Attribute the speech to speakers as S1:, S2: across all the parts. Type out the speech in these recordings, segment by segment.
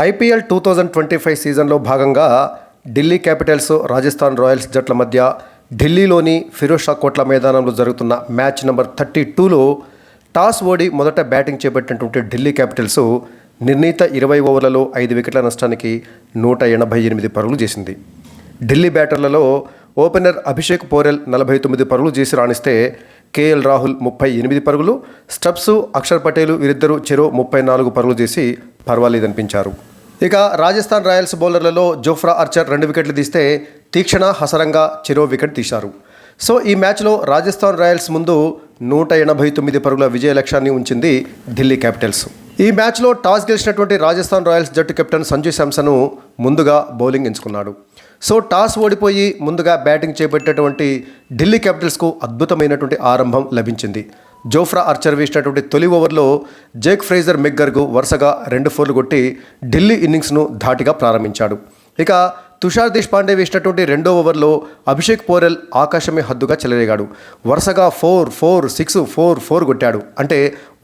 S1: IPL 2025 సీజన్లో భాగంగా Delhi Capitals, Rajasthan Royals జట్ల మధ్య ఢిల్లీలోని ఫిరోజ్ షా కోట్లా మైదానంలో జరుగుతున్న మ్యాచ్ నెంబర్ 32లో టాస్ ఓడి మొదట బ్యాటింగ్ చేపట్టినటువంటి ఢిల్లీ క్యాపిటల్స్ నిర్ణీత 20 ఓవర్లలో 5 వికెట్ల నష్టానికి 188 పరుగులు చేసింది. ఢిల్లీ బ్యాటర్లలో ఓపెనర్ అభిషేక్ పోరెల్ 49 పరుగులు చేసి రాణిస్తే కేఎల్ రాహుల్ 38 పరుగులు, స్టబ్స్, అక్షర్ పటేల్ వీరిద్దరూ చెరో 34 పరుగులు చేసి పర్వాలేదనిపించారు. ఇక రాజస్థాన్ రాయల్స్ బౌలర్లలో జోఫ్రా ఆర్చర్ 2 వికెట్లు తీస్తే తీక్షణ, హసరంగా చెరో వికెట్ తీశారు. సో ఈ మ్యాచ్లో రాజస్థాన్ రాయల్స్ ముందు 189 పరుగుల విజయ లక్ష్యాన్ని ఉంచింది ఢిల్లీ క్యాపిటల్స్. ఈ మ్యాచ్లో టాస్ గెలిచినటువంటి రాజస్థాన్ రాయల్స్ జట్టు కెప్టెన్ సంజు శాంసన్ ముందుగా బౌలింగ్ ఎంచుకున్నాడు. సో టాస్ ఓడిపోయి ముందుగా బ్యాటింగ్ చేపట్టేటువంటి ఢిల్లీ క్యాపిటల్స్కు అద్భుతమైనటువంటి ఆరంభం లభించింది. జోఫ్రా ఆర్చర్ వేసినటువంటి తొలి ఓవర్లో జేక్ ఫ్రేజర్ మెగ్గర్కు వరుసగా 2 ఫోర్లు కొట్టి ఢిల్లీ ఇన్నింగ్స్ను ధాటిగా ప్రారంభించాడు. ఇక తుషార్ దేశ్పాండే వేసినటువంటి 2వ ఓవర్లో అభిషేక్ పోరెల్ ఆకాశమే హద్దుగా చెలరేగాడు. వరుసగా 4, 6, 4 కొట్టాడు. అంటే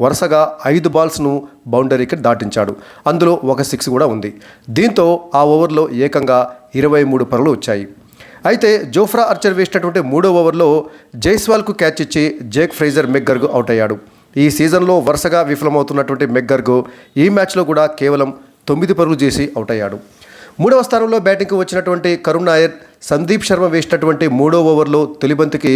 S1: వరుసగా 5 బాల్స్ను బౌండరీకి దాటించాడు. అందులో ఒక 6 కూడా ఉంది. దీంతో ఆ ఓవర్లో ఏకంగా 23 పరుగులు వచ్చాయి. అయితే జోఫ్రా ఆర్చర్ వేసినటువంటి 3వ ఓవర్లో జైస్వాల్కు క్యాచ్ ఇచ్చి జేక్ ఫ్రేజర్ మెగ్గర్కు అవుట్ అయ్యాడు. ఈ సీజన్లో వరుసగా విఫలమవుతున్నటువంటి మెగ్గర్కు ఈ మ్యాచ్లో కూడా కేవలం 9 పరుగులు చేసి అవుట్ అయ్యాడు. 3వ స్థానంలో బ్యాటింగ్కు వచ్చినటువంటి కరుణ్ నాయర్ సందీప్ శర్మ వేసినటువంటి 3వ ఓవర్లో తొలిబంతికి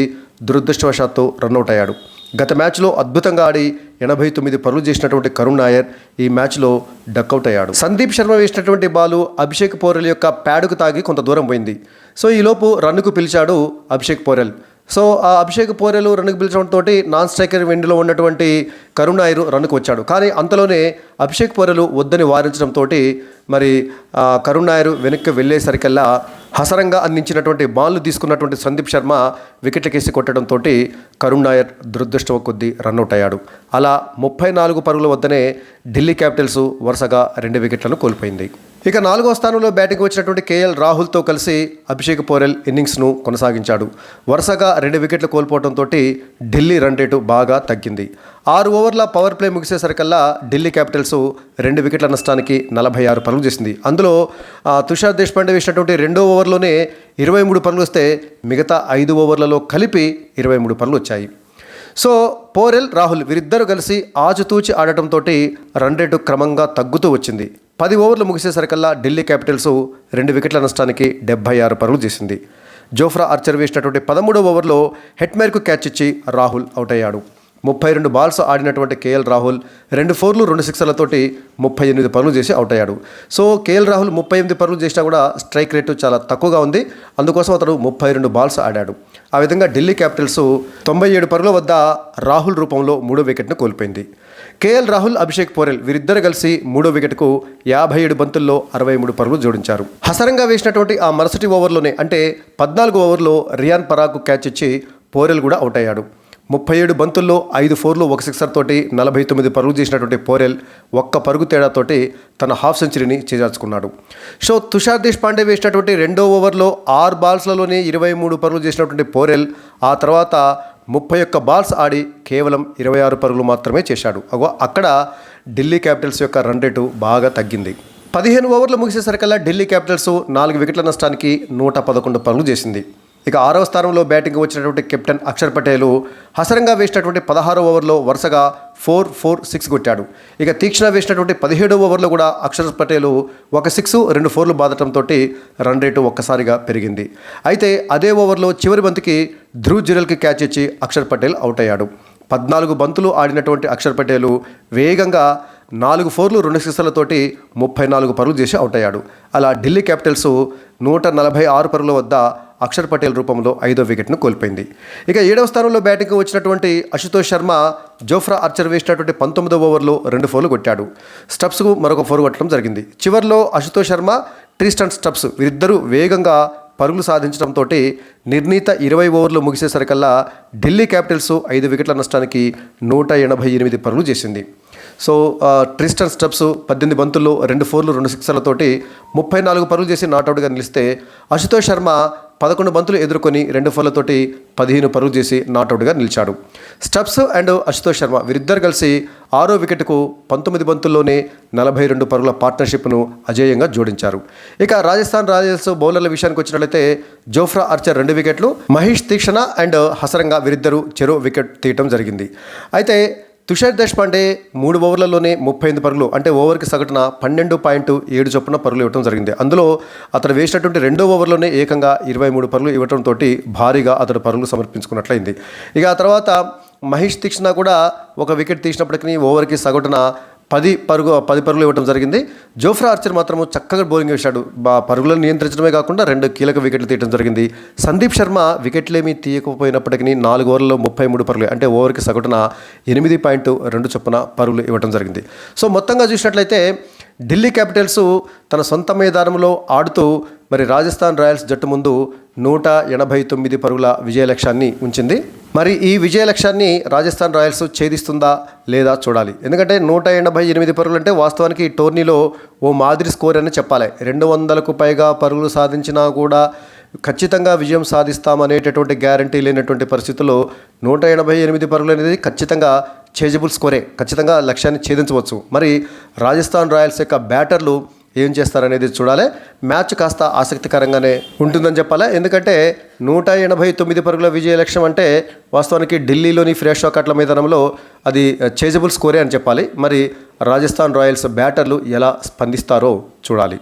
S1: దురదృష్టవశాత్తు రన్అట్ అయ్యాడు. గత మ్యాచ్లో అద్భుతంగా ఆడి 89 పరుగులు చేసినటువంటి కరుణ్ నాయర్ ఈ మ్యాచ్లో డక్అవుట్ అయ్యాడు. సందీప్ శర్మ వేసినటువంటి బాలు అభిషేక్ పోరెల్ యొక్క ప్యాడ్కు తాగి కొంత దూరం పోయింది. సో ఈలోపు రన్నుకు పిలిచాడు అభిషేక్ పోరెల్. సో ఆ అభిషేక్ పోరెల్ రన్నుకు పిలిచడంతో నాన్ స్ట్రైకర్ వెండిలో ఉన్నటువంటి కరుణ్ నాయర్ రన్నుకు వచ్చాడు. కానీ అంతలోనే అభిషేక్ పోరెల్ వద్దని వారించడంతో మరి కరుణ్ నాయర్ వెనక్కి వెళ్ళేసరికల్లా హసరంగా అందించినటువంటి బాల్ను తీసుకున్నటువంటి సందీప్ శర్మ వికెట్లకేసి కొట్టడంతో కరుణ్ నాయర్ దురదృష్టం కొద్దీ రన్అట్ అయ్యాడు. అలా 34 పరుగుల వద్దనే ఢిల్లీ క్యాపిటల్స్ వరుసగా 2 వికెట్లను కోల్పోయింది. ఇక 4వ స్థానంలో బ్యాటింగ్ వచ్చినటువంటి కేఎల్ రాహుల్తో కలిసి అభిషేక్ పోరెల్ ఇన్నింగ్స్ను కొనసాగించాడు. వరుసగా 2 వికెట్లు కోల్పోవడంతో ఢిల్లీ రన్ రేటు బాగా తగ్గింది. 6 ఓవర్ల పవర్ ప్లే ముగిసేసరికల్లా ఢిల్లీ క్యాపిటల్స్ 2 వికెట్ల నష్టానికి 46 పరుగులు చేసింది. అందులో తుషార్ దేశ్పాండే వేసినటువంటి 2వ ఓవర్లోనే 23 పరుగులు వస్తే మిగతా 5 ఓవర్లలో కలిపి 23 పరుగులు వచ్చాయి. సో పోరెల్, రాహుల్ వీరిద్దరూ కలిసి ఆచితూచి ఆడటంతో రన్ రేటు క్రమంగా తగ్గుతూ వచ్చింది. 10 ఓవర్లు ముగిసేసరికల్లా ఢిల్లీ క్యాపిటల్స్ 2 వికెట్ల నష్టానికి 76 పరుగులు చేసింది. జోఫ్రా ఆర్చర్ వేసినటువంటి 13వ ఓవర్లో హెట్మేర్కు క్యాచ్ ఇచ్చి రాహుల్ అవుట్ అయ్యాడు. 32 బాల్స్ ఆడినటువంటి కేఎల్ రాహుల్ 2 ఫోర్లు 2 సిక్సర్లతోటి 38 పరుగులు చేసి అవుట్ అయ్యాడు. సో కేఎల్ రాహుల్ 38 పరుగులు చేసినా కూడా స్ట్రైక్ రేటు చాలా తక్కువగా ఉంది. అందుకోసం అతడు 32 బాల్స్ ఆడాడు. ఆ విధంగా ఢిల్లీ క్యాపిటల్స్ 97 పరుగుల వద్ద రాహుల్ రూపంలో 3వ వికెట్ను కోల్పోయింది. కేఎల్ రాహుల్, అభిషేక్ పోరెల్ వీరిద్దరు కలిసి 3వ వికెట్కు 57 బంతుల్లో 63 పరుగులు జోడించారు. హసరంగా వేసినటువంటి ఆ మరుసటి ఓవర్లోనే అంటే 14వ ఓవర్లో రియాన్ పరాగ్కు క్యాచ్ ఇచ్చి పోరెల్ కూడా అవుట్ అయ్యాడు. 37 బంతుల్లో 5 ఫోర్లు 1 సిక్సర్ తోటి 49 పరుగులు చేసినటువంటి పోరెల్ 1 పరుగు తేడాతోటి తన హాఫ్ సెంచరీని చేజార్చుకున్నాడు. సో తుషార్ దేశ్పాండే వేసినటువంటి 2వ ఓవర్లో 6 బాల్స్లలోనే 23 పరుగులు చేసినటువంటి పోరెల్ ఆ తర్వాత 31 బాల్స్ ఆడి కేవలం 26 పరుగులు మాత్రమే చేశాడు. అక్కడ ఢిల్లీ క్యాపిటల్స్ యొక్క రన్ రేటు బాగా తగ్గింది. 15 ఓవర్లు ముగిసేసరికల్లా ఢిల్లీ క్యాపిటల్స్ 4 వికెట్ల నష్టానికి 111 పరుగులు చేసింది. ఇక 6వ స్థానంలో బ్యాటింగ్ వచ్చినటువంటి కెప్టెన్ అక్షర్ పటేల్ హసరంగా వేసినటువంటి 16వ ఓవర్లో వరుసగా 4, 6 కొట్టాడు. ఇక తీక్షణ వేసినటువంటి 17వ ఓవర్లో కూడా అక్షర్ పటేల్ 1 6, 2 ఫోర్లు బాదటంతో రన్ రేటు ఒక్కసారిగా పెరిగింది. అయితే అదే ఓవర్లో చివరి బంతికి ధ్రువ్ జురెల్కి క్యాచ్ ఇచ్చి అక్షర్ పటేల్ అవుట్ అయ్యాడు. 14 బంతులు ఆడినటువంటి అక్షర్ పటేల్ వేగంగా 4 ఫోర్లు 2 సిక్సర్లతోటి 34 పరుగులు చేసి అవుట్ అయ్యాడు. అలా ఢిల్లీ క్యాపిటల్స్ 146 పరుగుల వద్ద అక్షర్ పటేల్ రూపంలో 5వ వికెట్ను కోల్పోయింది. ఇక 7వ స్థానంలో బ్యాటింగ్ వచ్చినటువంటి అశుతోష్ శర్మ జోఫ్రా ఆర్చర్ వేసినటువంటి 19వ ఓవర్లో 2 ఫోర్లు కొట్టాడు. స్టబ్స్కు మరొక 4 కొట్టడం జరిగింది. చివరిలో అశుతోష్ శర్మ, ట్రిస్టన్ స్టబ్స్ వీరిద్దరూ వేగంగా పరుగులు సాధించడంతో నిర్ణీత 20 ఓవర్లు ముగిసేసరికల్లా ఢిల్లీ క్యాపిటల్స్ 5 వికెట్ల నష్టానికి 188 పరుగులు చేసింది. సో ట్రిస్టన్ స్టబ్స్ 18 బంతుల్లో 2 ఫోర్లు 2 సిక్సర్లతోటి 34 పరుగులు చేసి నాట్అవుట్గా నిలిస్తే అశుతోష్ శర్మ 11 బంతులు ఎదుర్కొని 2 ఫోర్లతోటి 15 పరుగులు చేసి నాట్అవుట్గా నిలిచాడు. స్టబ్స్ అండ్ అశుతోష్ శర్మ వీరిద్దరు కలిసి 6వ వికెట్కు 19 బంతుల్లోనే 42 పరుగుల పార్ట్నర్షిప్ను అజేయంగా జోడించారు. ఇక రాజస్థాన్ రాయల్స్ బౌలర్ల విషయానికి వచ్చినట్లయితే జోఫ్రా ఆర్చర్ 2 వికెట్లు, మహేష్ తీక్షణ అండ్ హసరంగా వీరిద్దరూ చెరో వికెట్ తీయటం జరిగింది. అయితే తుషార్ దేశ్పాండే 3 ఓవర్లలోనే 38 పరుగులు, అంటే ఓవర్కి సగటున 12.7 చొప్పున పరుగులు ఇవ్వడం జరిగింది. అందులో అతడు వేసినటువంటి 2వ ఓవర్లోనే ఏకంగా 23 పరుగులు ఇవ్వడంతో భారీగా అతడు పరుగులు సమర్పించుకున్నట్లయింది. ఇక ఆ తర్వాత మహేష్ తీక్షణ కూడా 1 వికెట్ తీసినప్పటికీ ఓవర్కి సగటున 10 పరుగులు ఇవ్వడం జరిగింది. జోఫ్రా ఆర్చర్ మాత్రము చక్కగా బౌలింగ్ వేశాడు. పరుగులను నియంత్రించడమే కాకుండా 2 కీలక వికెట్లు తీయడం జరిగింది. సందీప్ శర్మ వికెట్లేమీ తీయకపోయినప్పటికీ 4 ఓవర్లలో 33 పరుగులు, అంటే ఓవర్కి సగటున 8.2 చొప్పున పరుగులు ఇవ్వడం జరిగింది. సో మొత్తంగా చూసినట్లయితే ఢిల్లీ క్యాపిటల్స్ తన సొంత మైదానంలో ఆడుతూ మరి రాజస్థాన్ రాయల్స్ జట్టు ముందు 189 పరుగుల విజయ లక్ష్యాన్ని ఉంచింది. మరి ఈ విజయ లక్ష్యాన్ని రాజస్థాన్ రాయల్స్ ఛేదిస్తుందా లేదా చూడాలి. ఎందుకంటే 188 పరుగులు అంటే వాస్తవానికి ఈ టోర్నీలో ఓ మాదిరి స్కోర్ అని చెప్పాలి. 200కు పైగా పరుగులు సాధించినా కూడా ఖచ్చితంగా విజయం సాధిస్తామనేటటువంటి గ్యారంటీ లేనటువంటి పరిస్థితుల్లో 188 పరుగులు అనేది ఖచ్చితంగా ఛేజబుల్ స్కోరే, ఖచ్చితంగా లక్ష్యాన్ని ఛేదించవచ్చు. మరి రాజస్థాన్ రాయల్స్ యొక్క బ్యాటర్లు ఏం చేస్తారనేది చూడాలి. మ్యాచ్ కాస్త ఆసక్తికరంగానే ఉంటుందని చెప్పాలి. ఎందుకంటే 189 పరుగుల విజయ లక్ష్యం అంటే వాస్తవానికి ఢిల్లీలోని ఫిరోజ్ షా కోట్లా మైదానంలో అది ఛేజబుల్ స్కోరే అని చెప్పాలి. మరి రాజస్థాన్ రాయల్స్ బ్యాటర్లు ఎలా స్పందిస్తారో చూడాలి.